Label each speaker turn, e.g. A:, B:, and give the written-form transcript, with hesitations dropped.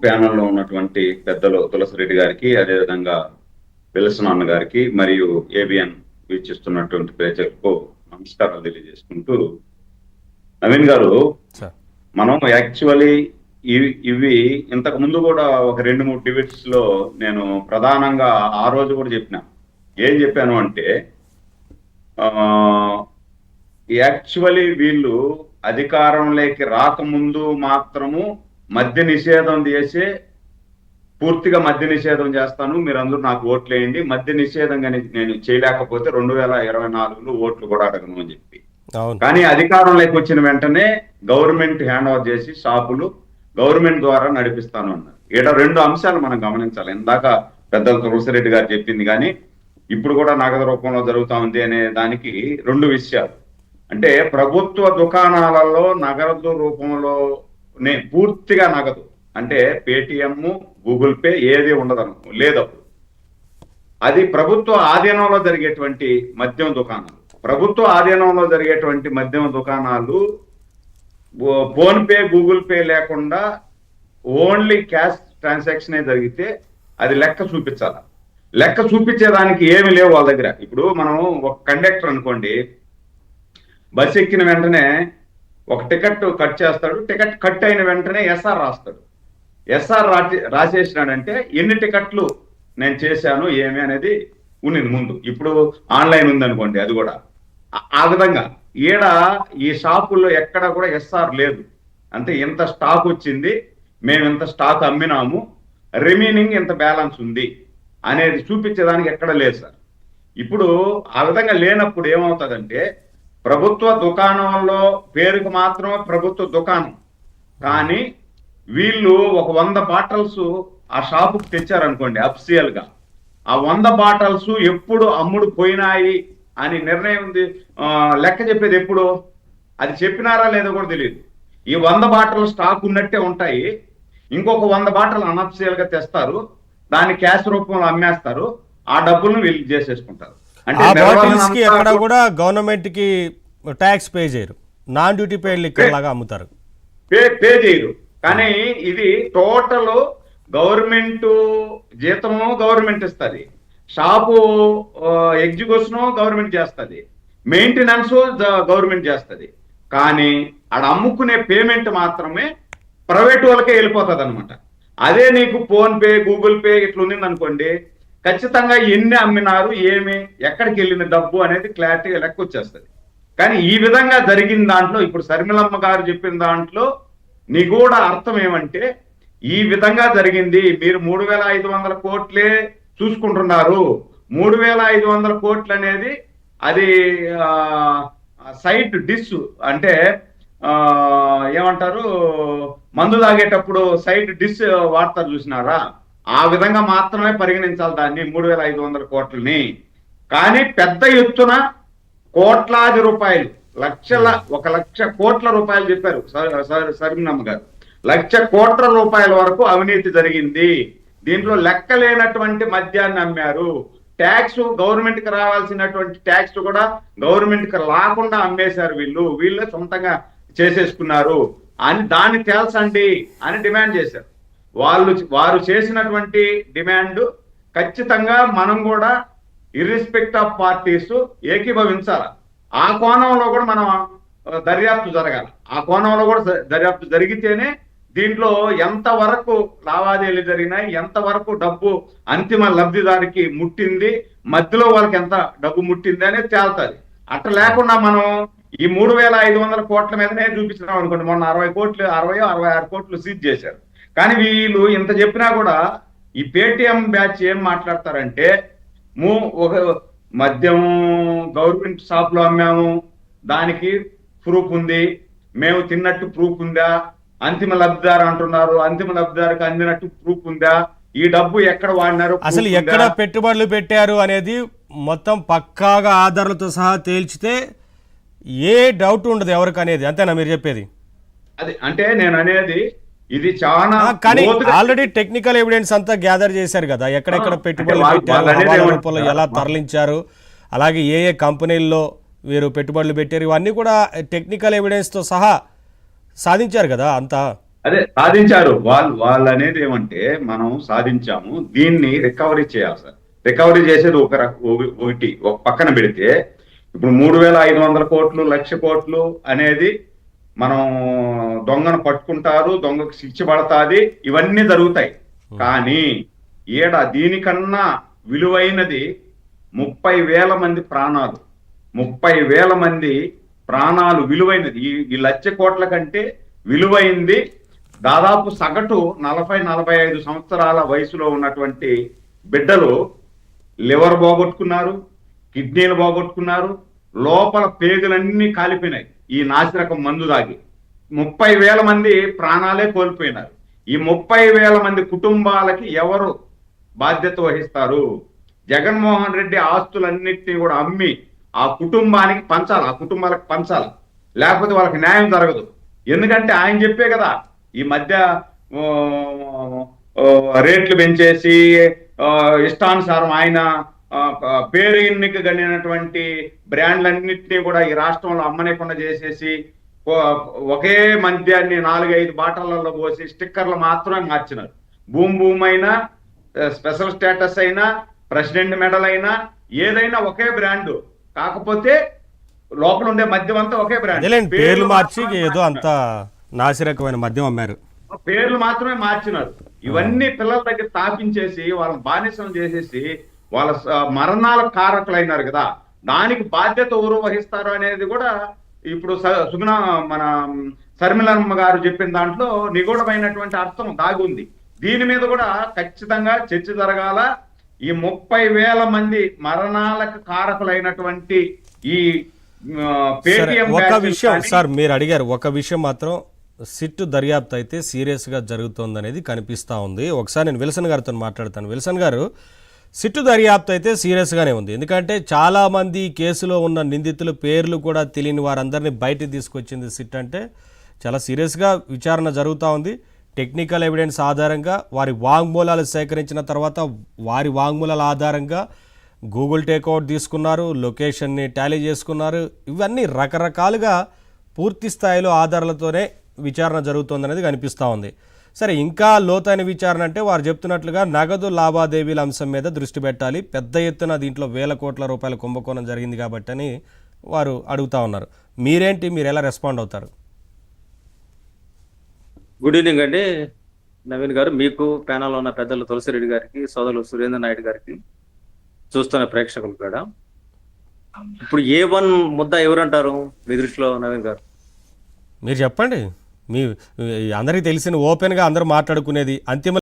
A: ప్యానెల్లో ఉన్నటువంటి పెద్దలు తులసిరెడ్డి గారికి, అదేవిధంగా విల్సన్ అన్న గారికి మరియు ఏబిఎన్ వీక్షిస్తున్నటువంటి ప్రజలకు నమస్కారాలు తెలియజేసుకుంటూ, నవీన్ గారు,
B: సార్
A: మనం యాక్చువల్లీ ఇవి ఇంతకు ముందు కూడా ఒక 2-3 డిబేట్స్ లో నేను ప్రధానంగా ఆ రోజు కూడా ఏం చెప్పాను అంటే, యాక్చువల్లీ వీళ్ళు అధికారంలోకి రాకముందు మాత్రము మద్య నిషేధం చేసే పూర్తిగా మద్య నిషేధం చేస్తాను, మీరందరూ నాకు ఓట్లు వేయండి, మద్య నిషేధం కానీ నేను చేయలేకపోతే 2024లో ఓట్లు కూడా అడగను అని చెప్పి. కానీ అధికారంలోకి వచ్చిన వెంటనే గవర్నమెంట్ హ్యాండ్ ఓవర్ చేసి షాపులు గవర్నమెంట్ ద్వారా నడిపిస్తాను అన్నారు. ఇక్కడ 2 అంశాలు మనం గమనించాలి. ఇందాక పెద్దల తులసిరెడ్డి గారు చెప్పింది కానీ ఇప్పుడు కూడా నగదు రూపంలో జరుగుతా ఉంది అనే దానికి 2 విషయాలు. అంటే ప్రభుత్వ దుకాణాలలో నగదు రూపంలోనే పూర్తిగా నగదు, అంటే పేటిఎం, గూగుల్ పే ఏది ఉండదు లేదప్పుడు. అది ప్రభుత్వ ఆధీనంలో జరిగేటువంటి మద్యం దుకాణాలు. ప్రభుత్వ ఆధీనంలో జరిగేటువంటి మద్యం దుకాణాలు ఫోన్ పే, గూగుల్ పే లేకుండా ఓన్లీ క్యాష్ ట్రాన్సాక్షనే జరిగితే అది లెక్క చూపించాలి. లెక్క చూపించేదానికి ఏమి లేవు వాళ్ళ దగ్గర. ఇప్పుడు మనం ఒక కండక్టర్ అనుకోండి, బస్సు ఎక్కిన వెంటనే ఒక టికెట్ కట్ చేస్తాడు, టికెట్ కట్ అయిన వెంటనే ఎస్ఆర్ రాస్తాడు. ఎస్ఆర్ రాసేసినాడంటే ఎన్ని టికెట్లు నేను చేశాను ఏమి అనేది ఉన్నది ముందు. ఇప్పుడు ఆన్లైన్ ఉందనుకోండి, అది కూడా ఆ విధంగా. ఈడ ఈ షాపుల్లో ఎక్కడ కూడా ఎస్ఆర్ లేదు. అంటే ఇంత స్టాక్ వచ్చింది, మేము ఇంత స్టాక్ అమ్మినాము, రిమైనింగ్ ఇంత బ్యాలెన్స్ ఉంది అనేది చూపించేదానికి ఎక్కడ లేదు సార్. ఇప్పుడు ఆ విధంగా లేనప్పుడు ఏమవుతుందంటే, ప్రభుత్వ దుకాణంలో పేరుకు మాత్రమే ప్రభుత్వ దుకాణం, కానీ వీళ్ళు ఒక 100 బాటల్స్ ఆ షాపుకి తెచ్చారనుకోండి అఫిషియల్ గా, ఆ 100 బాటల్స్ ఎప్పుడు అమ్ముడు పోయినాయి అని నిర్ణయం లెక్క చెప్పేది ఎప్పుడు, అది చెప్పినారా లేదో కూడా తెలియదు. ఈ 100 బాటలు స్టాక్ ఉన్నట్టే ఉంటాయి, ఇంకొక 100 బాటలు అనఫిషియల్ గా తెస్తారు, దాన్ని క్యాష్ రూపంలో అమ్మేస్తారు, ఆ డబ్బులను వీళ్ళు చేసేసుకుంటారు. అంటే
B: ఎక్కడ కూడా గవర్నమెంట్ కి ట్యాక్స్ పే చేయరు, నాన్ డ్యూటీ పేడ్ లిక్కర్ లాగా అమ్ముతారు,
A: పే చేయరు. కానీ ఇది టోటల్ గవర్నమెంట్ జీతము గవర్నమెంట్ ఇస్తుంది, షాపు ఎగ్జిక్యూషన్ గవర్నమెంట్ చేస్తుంది, మెయింటెనెన్స్ గవర్నమెంట్ చేస్తుంది, కానీ ఆడ అమ్ముకునే పేమెంట్ మాత్రమే ప్రైవేట్ వాళ్ళకే వెళ్ళిపోతుంది అనమాట. అదే నీకు ఫోన్ పే, గూగుల్ పే ఇట్లా ఉంది అనుకోండి, ఖచ్చితంగా ఎన్ని అమ్మినారు, ఏమి, ఎక్కడికి వెళ్ళిన డబ్బు అనేది క్లారిటీగా లెక్క వచ్చేస్తుంది. కానీ ఈ విధంగా జరిగిన దాంట్లో, ఇప్పుడు శర్మిలమ్మ గారు చెప్పిన దాంట్లో నిగూఢ అర్థం ఏమంటే, ఈ విధంగా జరిగింది, మీరు 3,500 కోట్లే చూసుకుంటున్నారు. 3,500 కోట్లు అనేది అది సైడ్ డిష్, అంటే ఏమంటారు, మందు తాగేటప్పుడు సైడ్ డిష్ వాడతారు చూసినారా, ఆ విధంగా మాత్రమే పరిగణించాలి దాన్ని 3,500 కోట్లని. కానీ పెద్ద ఎత్తున కోట్లాది రూపాయలు, 1,00,000 కోట్ల రూపాయలు చెప్పారు శర్మిలమ్మ గారు, 1,00,000 కోట్ల రూపాయల వరకు అవినీతి జరిగింది. దీంట్లో లెక్కలేనటువంటి మద్యాన్ని అమ్మారు, ట్యాక్స్ గవర్నమెంట్ కి రావాల్సినటువంటి ట్యాక్స్ కూడా గవర్నమెంట్ కి రాకుండా అమ్మేశారు, వీళ్ళే సొంతంగా చేసేసుకున్నారు అని దాన్ని తేల్చండి అని డిమాండ్ చేశారు. వారు చేసినటువంటి డిమాండ్ ఖచ్చితంగా మనం కూడా ఇర్రెస్పెక్ట్ ఆఫ్ పార్టీస్ ఏకీభవించాలి. ఆ కోణంలో కూడా మనం దర్యాప్తు జరగాలి. ఆ కోణంలో కూడా దర్యాప్తు జరిగితేనే దీంట్లో ఎంతవరకు లావాదేవీలు జరిగినాయి, ఎంతవరకు డబ్బు అంతిమ లబ్ధిదారికి ముట్టింది, మధ్యలో వాళ్ళకి ఎంత డబ్బు ముట్టింది అనేది తేలుతుంది. అట్లా లేకుండా మనం ఈ 3,500 కోట్ల మీదనే చూపించినాం అనుకోండి. మొన్న 66 కోట్లు సీజ్ చేశారు. కానీ వీళ్ళు ఇంత చెప్పినా కూడా ఈ పేటిఎం బ్యాచ్ ఏం మాట్లాడతారంటే, ఒక మద్యం గవర్నమెంట్ షాప్ లో అమ్మాము, దానికి ప్రూఫ్ ఉంది, మేము తిన్నట్టు ప్రూఫ్ ఉందా, అంతిమ లబ్ధిదారు అంటున్నారు, అంతిమ లబ్ధిదారికి అందినట్టు ప్రూఫ్ ఉందా, ఈ డబ్బు ఎక్కడ వాడినారు,
B: అసలు ఎక్కడ పెట్టుబడులు పెట్టారు అనేది మొత్తం పక్కాగా ఆధారాలతో సహా తేల్చితే ఏ డౌట్ ఉండదు ఎవరికి అనేది, అంతేనా మీరు చెప్పేది?
A: అది అంటే నేను అనేది ఇది చాలా,
B: కానీ ఆల్రెడీ టెక్నికల్ ఎవిడెన్స్ అంతా గ్యాదర్ చేశారు కదా, ఎక్కడెక్కడ పెట్టుబడులు పెట్టారు, ఎలా తరలించారు, అలాగే ఏ ఏ కంపెనీల్లో వీరు పెట్టుబడులు పెట్టారు, ఇవన్నీ కూడా టెక్నికల్ ఎవిడెన్స్ తో సహా సాధించారు కదా అంతా.
A: అదే సాధించారు వాళ్ళు అనేది ఏమంటే మనం సాధించాము, దీన్ని రికవరీ చేయాలి సార్. రికవరీ చేసేది ఒకటి ఒక పక్కన పెడితే, ఇప్పుడు 3,500 కోట్లు 1,00,000 కోట్లు అనేది మనం దొంగను పట్టుకుంటారు, దొంగకు శిక్ష పడతాది, ఇవన్నీ జరుగుతాయి. కానీ దీనికన్నా విలువైనది 30,000 మంది ప్రాణాలు. 30,000 మంది ప్రాణాలు విలువైనది. ఈ 1,00,000 కోట్ల కంటే విలువైంది. దాదాపు సగటు 40-45 సంవత్సరాల వయసులో ఉన్నటువంటి బిడ్డలు లివర్ పోగొట్టుకున్నారు, కిడ్నీలు పోగొట్టుకున్నారు, లోపల పేగులన్నీ కాలిపోయినాయి ఈ నాసిరకం మందు తాగి. 30,000 మంది ప్రాణాలే కోల్పోయినారు. ఈ 30,000 మంది కుటుంబాలకి ఎవరు బాధ్యత వహిస్తారు? జగన్మోహన్ రెడ్డి ఆస్తులన్నింటినీ కూడా అమ్మి ఆ కుటుంబానికి పంచాలి, ఆ కుటుంబాలకు పంచాలి, లేకపోతే వాళ్ళకి న్యాయం జరగదు. ఎందుకంటే ఆయన చెప్పే కదా ఈ మధ్య రేట్లు పెంచేసి ఇష్టానుసారం ఆయన పేరు ఎన్నిక కలిగినటువంటి బ్రాండ్లన్నింటినీ కూడా ఈ రాష్ట్రంలో అమ్మనేకుండా చేసేసి ఒకే మద్యాన్ని 4-5 బాటలలో పోసి స్టిక్కర్లు మాత్రమే మార్చినారు. భూమ్ అయినా, స్పెషల్ స్టేటస్ అయినా, ప్రెసిడెంట్ మెడల్ అయినా, ఏదైనా ఒకే బ్రాండ్, కాకపోతే లోపల ఉండే మద్యం అంతా ఒకే బ్రాండ్.
B: పేర్లు మార్చి ఏదో అంత నాసిరకమైన మద్యం అమ్మారు.
A: పేర్లు మాత్రమే మార్చినారు. ఇవన్నీ పిల్లల దగ్గర తాపించేసి వాళ్ళని బానిసం చేసేసి వాళ్ళ మరణాల కారకులైనారు కదా. దానికి బాధ్యత ఎవరు వహిస్తారు అనేది కూడా ఇప్పుడు మన శర్మిలమ్మ గారు చెప్పిన దాంట్లో నిగూఢమైనటువంటి అర్థం దాగి ఉంది. దీని మీద కూడా ఖచ్చితంగా చర్చ జరగాల. ఈ 30,000 మంది మరణాలకు కారకులైనటువంటి ఈ
B: ఒక విషయం సార్ మీరు అడిగారు, ఒక విషయం మాత్రం సిట్ దర్యాప్తు అయితే సీరియస్గా జరుగుతోంది అనేది కనిపిస్తూ ఉంది. ఒకసారి నేను విల్సన్ గారితో మాట్లాడతాను. విల్సన్ గారు, సిట్టు దర్యాప్తు అయితే సీరియస్గానే ఉంది. ఎందుకంటే చాలామంది కేసులో ఉన్న నిందితుల పేర్లు కూడా తెలియని వారందరినీ బయటకు తీసుకొచ్చింది సిట్. అంటే చాలా సీరియస్గా విచారణ జరుగుతూ ఉంది. టెక్నికల్ ఎవిడెన్స్ ఆధారంగా వారి వాంగ్మూలాలు సేకరించిన తర్వాత వారి వాంగ్మూలాల ఆధారంగా గూగుల్ టేక్అవుట్ తీసుకున్నారు, లొకేషన్ని టాలీ చేసుకున్నారు. ఇవన్నీ రకరకాలుగా పూర్తి స్థాయిలో ఆధారాలతోనే విచారణ జరుగుతోందనేది కనిపిస్తూ ఉంది. సరే, ఇంకా లోతైన విచారణ అంటే వారు చెప్తున్నట్లుగా నగదు లావాదేవీల అంశం మీద దృష్టి పెట్టాలి, పెద్ద ఎత్తున దీంట్లో 1,000 కోట్ల రూపాయల కుంభకోణం జరిగింది కాబట్టి అని వారు అడుగుతూ ఉన్నారు. మీరు ఎలా రెస్పాండ్ అవుతారు?
C: గుడ్ ఈవినింగ్ అండి నవీన్ గారు, మీకు ప్యానల్లో ఉన్న పెద్దలు తులసిరెడ్డి గారికి, సోదరులు సురేంద్ర నాయుడు గారికి, చూస్తున్న ప్రేక్షకులు కూడా. ఇప్పుడు A1 ముద్ద ఎవరంటారు మీ దృష్టిలో నవీన్ గారు?
B: మీరు చెప్పండి. మీ అందరికీ తెలిసిన ఓపెన్గా అందరూ మాట్లాడుకునేది అంతిమ